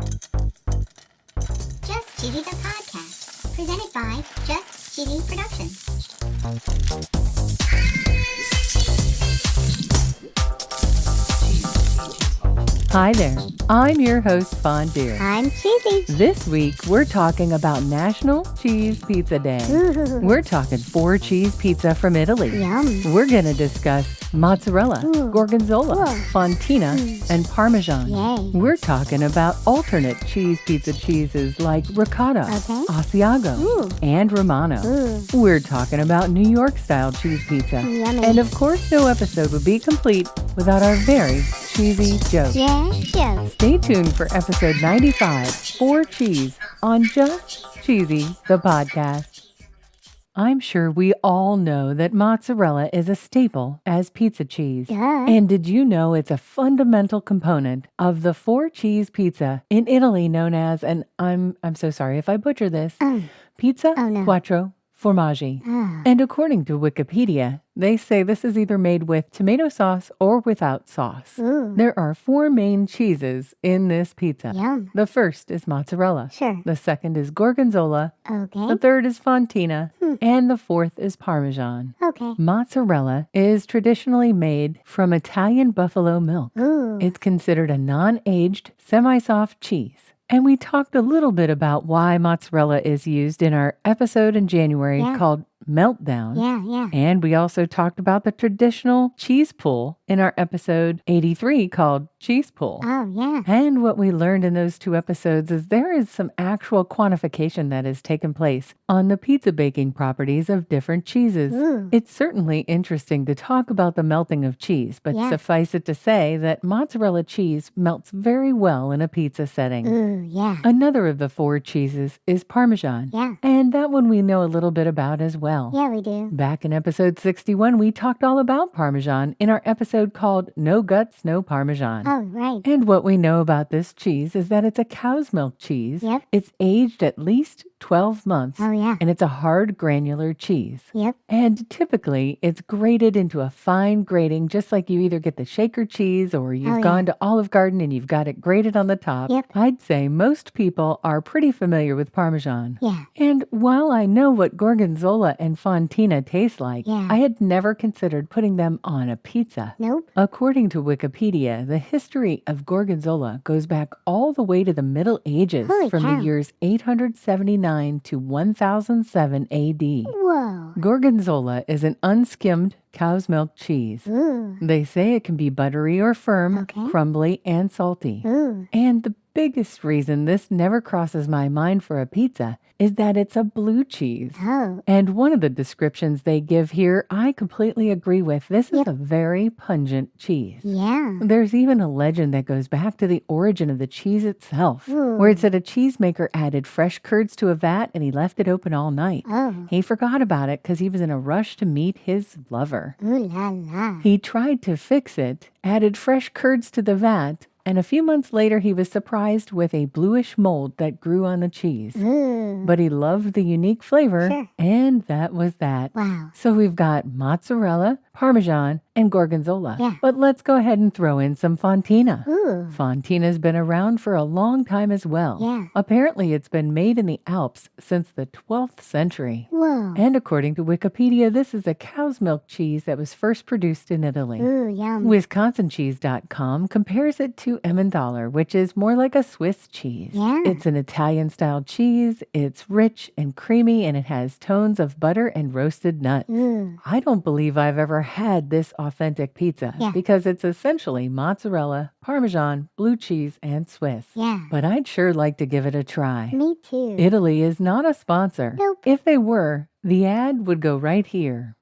Just Cheesy the Podcast, presented by Just Cheesy Productions. Hi there, I'm your host Fondue. I'm Cheesy. This week we're talking about National Cheese Pizza Day. Ooh. We're talking 4 cheese pizza from Italy. Yum. We're going to discuss mozzarella, Ooh. gorgonzola, Ooh. Fontina, and Parmesan. Yay. We're talking about alternate cheese pizza cheeses like ricotta, Okay. Asiago, Ooh. and Romano. Ooh. We're talking about New York style cheese pizza. Yummy. And of course, no episode would be complete without our very cheesy joke. Yeah. Stay tuned for episode 95, 4 Cheese, on Just Cheesy, the podcast. I'm sure we all know that mozzarella is a staple as pizza cheese. Duh. And did you know it's a fundamental component of the 4 cheese pizza in Italy known as, and I'm so sorry if I butcher this, Pizza Quattro formaggi. And according to Wikipedia, they say this is either made with tomato sauce or without sauce. Ooh. There are 4 main cheeses in this pizza. Yum. The first is mozzarella. Sure. The second is gorgonzola. Okay. The third is fontina. And the fourth is parmesan. Okay. Mozzarella is traditionally made from Italian buffalo milk. Ooh. It's considered a non-aged, semi-soft cheese. And we talked a little bit about why mozzarella is used in our episode in January called Meltdown. Yeah. And we also talked about the traditional cheese pull in our episode 83 called Cheese Pull. Oh, yeah. And what we learned in those 2 episodes is there is some actual quantification that has taken place on the pizza baking properties of different cheeses. Ooh. It's certainly interesting to talk about the melting of cheese, but suffice it to say that mozzarella cheese melts very well in a pizza setting. Ooh, yeah. Another of the 4 cheeses is Parmesan. Yeah. And that one we know a little bit about as well. Yeah, we do. Back in episode 61, we talked all about Parmesan in our episode called No Guts, No Parmesan. Oh, right. And what we know about this cheese is that it's a cow's milk cheese. Yep. It's aged at least 12 months. Oh, yeah. And it's a hard granular cheese. Yep. And typically, it's grated into a fine grating, just like you either get the shaker cheese or you've gone to Olive Garden and you've got it grated on the top. Yep. I'd say most people are pretty familiar with Parmesan. Yeah. And while I know what Gorgonzola and Fontina taste like, I had never considered putting them on a pizza. Nope. According to Wikipedia, the history of Gorgonzola goes back all the way to the Middle Ages, Holy from cow. the years 879 to 1007 AD. Whoa. Gorgonzola is an unskimmed cow's milk cheese. Ooh. They say it can be buttery or firm, Okay. crumbly, and salty. Ooh. And the biggest reason this never crosses my mind for a pizza is that it's a blue cheese. Oh. And one of the descriptions they give here, I completely agree with. This is a very pungent cheese. Yeah. There's even a legend that goes back to the origin of the cheese itself, Ooh. where it said a cheesemaker added fresh curds to a vat and he left it open all night. Oh. He forgot about it because he was in a rush to meet his lover. Ooh la la. He tried to fix it, added fresh curds to the vat, and a few months later he was surprised with a bluish mold that grew on the cheese. Ooh. But he loved the unique flavor, Sure. and that was that. Wow. So we've got mozzarella, Parmesan, and Gorgonzola. Yeah. But let's go ahead and throw in some Fontina. Ooh. Fontina's been around for a long time as well. Yeah. Apparently it's been made in the Alps since the 12th century. Whoa. And according to Wikipedia, this is a cow's milk cheese that was first produced in Italy. Ooh, yum. WisconsinCheese.com compares it to Emmentaler, which is more like a Swiss cheese. Yeah. It's an Italian-style cheese. It's rich and creamy, and it has tones of butter and roasted nuts. Ooh. I don't believe I've ever had this authentic pizza because it's essentially mozzarella, Parmesan, blue cheese, and Swiss. Yeah. But I'd sure like to give it a try. Me too. Italy is not a sponsor. Nope. If they were, the ad would go right here.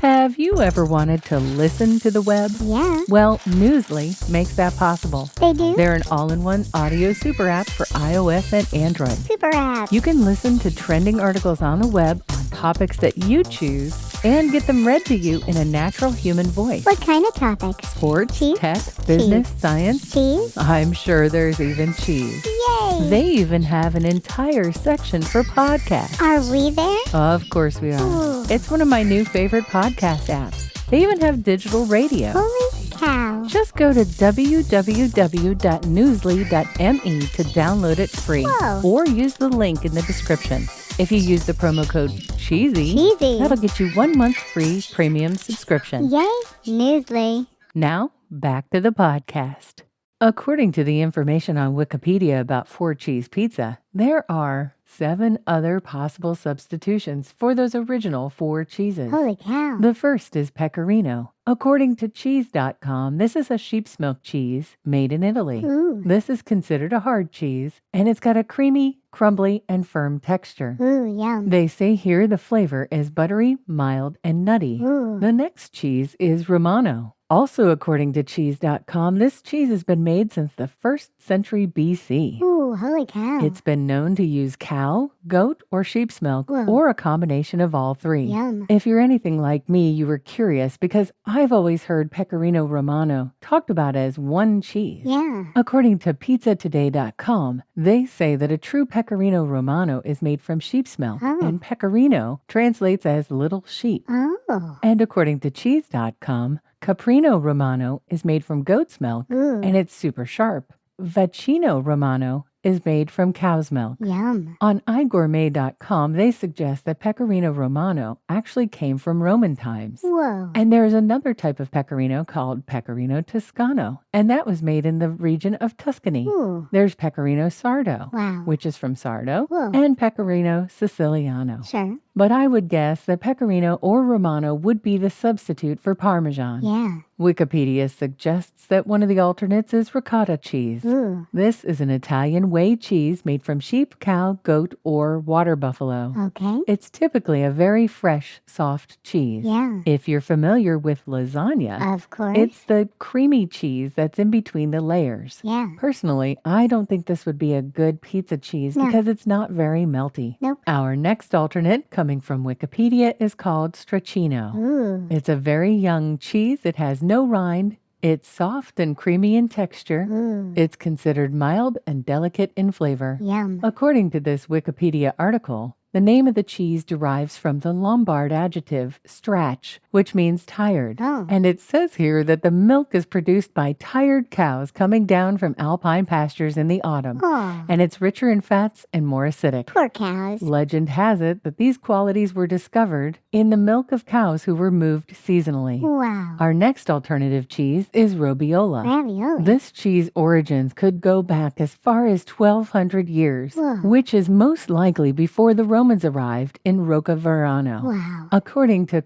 Have you ever wanted to listen to the web? Yeah. Well, Newsly makes that possible. They do. They're an all-in-one audio super app for iOS and Android. Super app. You can listen to trending articles on the web on topics that you choose and get them read to you in a natural human voice. What kind of topics? Sports, Cheese? tech, business, science. Cheese? I'm sure there's even cheese. Yay! They even have an entire section for podcasts. Are we there? Of course we are. Ooh. It's one of my new favorite podcast apps. They even have digital radio. Holy cow. Just go to www.newsly.me to download it free. Whoa. Or use the link in the description. If you use the promo code CHEESY, that'll get you 1 month free premium subscription. Yay, Newsly. Now, back to the podcast. According to the information on Wikipedia about 4-cheese pizza, there are 7 other possible substitutions for those original 4 cheeses. Holy cow. The first is pecorino. According to cheese.com, this is a sheep's milk cheese made in Italy. Ooh. This is considered a hard cheese, and it's got a creamy, crumbly, and firm texture. Ooh, yum. They say here the flavor is buttery, mild, and nutty. Ooh. The next cheese is Romano. Also, according to cheese.com, this cheese has been made since the 1st century BC. Ooh, holy cow. It's been known to use cow, goat, or sheep's milk, Whoa. or a combination of all 3. Yum. If you're anything like me, you were curious because I've always heard Pecorino Romano talked about as one cheese. Yeah. According to pizzatoday.com, they say that a true Pecorino Romano is made from sheep's milk, Oh. and Pecorino translates as little sheep. Oh. And according to cheese.com, Caprino Romano is made from goat's milk, Ooh. and it's super sharp. Vacino Romano is made from cow's milk. Yum. On igourmet.com, they suggest that Pecorino Romano actually came from Roman times. Whoa. And there's another type of pecorino called Pecorino Toscano, and that was made in the region of Tuscany. Ooh. There's Pecorino Sardo, Wow. which is from Sardo, Whoa. and Pecorino Siciliano. Sure. But I would guess that Pecorino or Romano would be the substitute for Parmesan. Yeah. Wikipedia suggests that one of the alternates is ricotta cheese. Ooh. This is an Italian whey cheese made from sheep, cow, goat, or water buffalo. Okay. It's typically a very fresh, soft cheese. Yeah. If you're familiar with lasagna, Of course. it's the creamy cheese that's in between the layers. Yeah. Personally, I don't think this would be a good pizza cheese No. because it's not very melty. Nope. Our next alternate, coming from Wikipedia, is called stracchino. Ooh. It's a very young cheese. It has no rind. It's soft and creamy in texture. Ooh. It's considered mild and delicate in flavor. Yum. According to this Wikipedia article, the name of the cheese derives from the Lombard adjective strach, which means tired. Oh. And it says here that the milk is produced by tired cows coming down from alpine pastures in the autumn. Oh. And it's richer in fats and more acidic. Poor cows. Legend has it that these qualities were discovered in the milk of cows who were moved seasonally. Wow. Our next alternative cheese is robiola. Ravioli. This cheese origins could go back as far as 1,200 years, Whoa. which is most likely before the Romans arrived in Rocaverano. Wow. According to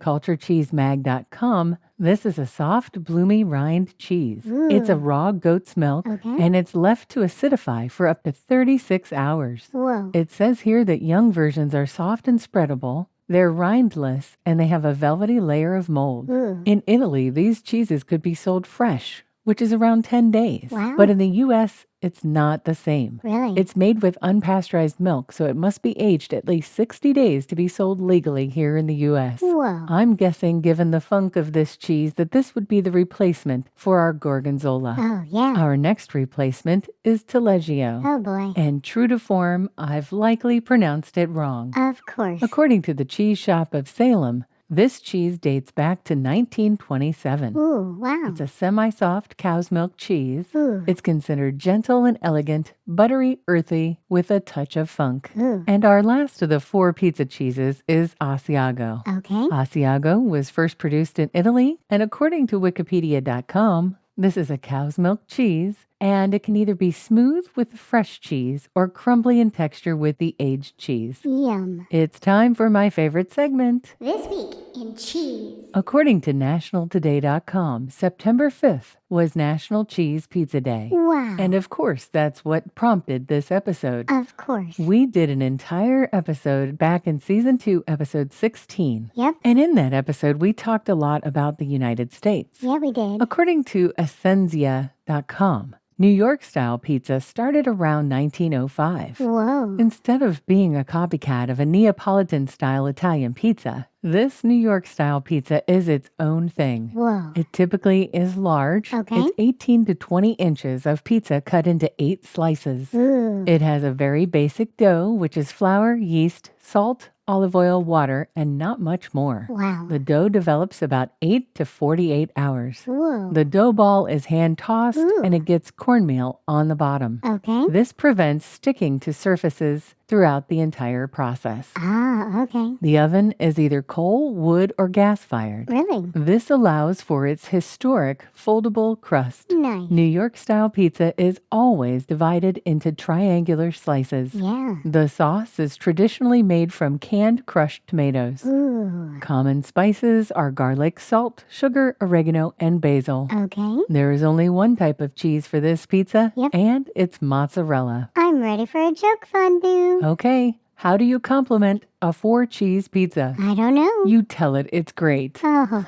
culturecheesemag.com, this is a soft, bloomy rind cheese. Ooh. It's a raw goat's milk, Okay. and it's left to acidify for up to 36 hours. Whoa. It says here that young versions are soft and spreadable. They're rindless, and they have a velvety layer of mold. Ooh. In Italy, these cheeses could be sold fresh, which is around 10 days. Wow. But in the U.S., it's not the same. Really? It's made with unpasteurized milk, so it must be aged at least 60 days to be sold legally here in the U.S. Whoa. I'm guessing, given the funk of this cheese, that this would be the replacement for our Gorgonzola. Oh, yeah. Our next replacement is Taleggio. Oh, boy. And true to form, I've likely pronounced it wrong. Of course. According to the Cheese Shop of Salem, this cheese dates back to 1927. Ooh, wow. It's a semi-soft cow's milk cheese. Ooh. It's considered gentle and elegant, buttery, earthy, with a touch of funk. Ooh. And our last of the 4 pizza cheeses is Asiago. Okay. Asiago was first produced in Italy, and according to Wikipedia.com, this is a cow's milk cheese, and it can either be smooth with the fresh cheese or crumbly in texture with the aged cheese. Yum. It's time for my favorite segment. This week in cheese. According to nationaltoday.com, September 5th was National Cheese Pizza Day. Wow. And of course, that's what prompted this episode. Of course. We did an entire episode back in Season 2, Episode 16. Yep. And in that episode, we talked a lot about the United States. Yeah, we did. According to Essentia.com, New York-style pizza started around 1905. Whoa. Instead of being a copycat of a Neapolitan-style Italian pizza, this New York-style pizza is its own thing. Whoa. It typically is large. Okay. It's 18 to 20 inches of pizza cut into 8 slices. Ooh. It has a very basic dough, which is flour, yeast, salt, olive oil, water, and not much more. Wow. The dough develops about 8 to 48 hours. Whoa. The dough ball is hand-tossed and it gets cornmeal on the bottom. Okay. This prevents sticking to surfaces throughout the entire process. Ah, okay. The oven is either coal, wood, or gas-fired. Really? This allows for its historic foldable crust. Nice. New York-style pizza is always divided into triangular slices. Yeah. The sauce is traditionally made from canned crushed tomatoes. Ooh. Common spices are garlic, salt, sugar, oregano, and basil. Okay. There is only one type of cheese for this pizza, and it's mozzarella. I'm ready for a joke, Fondue. Okay, how do you compliment a 4-cheese pizza? I don't know. You tell it it's great. Oh.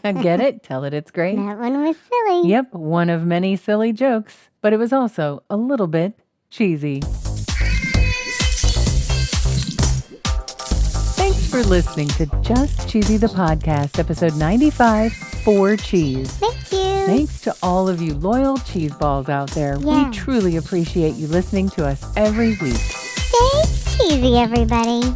Get it? Tell it it's great. That one was silly. Yep, one of many silly jokes, but it was also a little bit cheesy. Thanks for listening to Just Cheesy the Podcast, episode 95, 4 Cheese. Thank you. Thanks to all of you loyal cheese balls out there. Yeah. We truly appreciate you listening to us every week. Stay cheesy, everybody.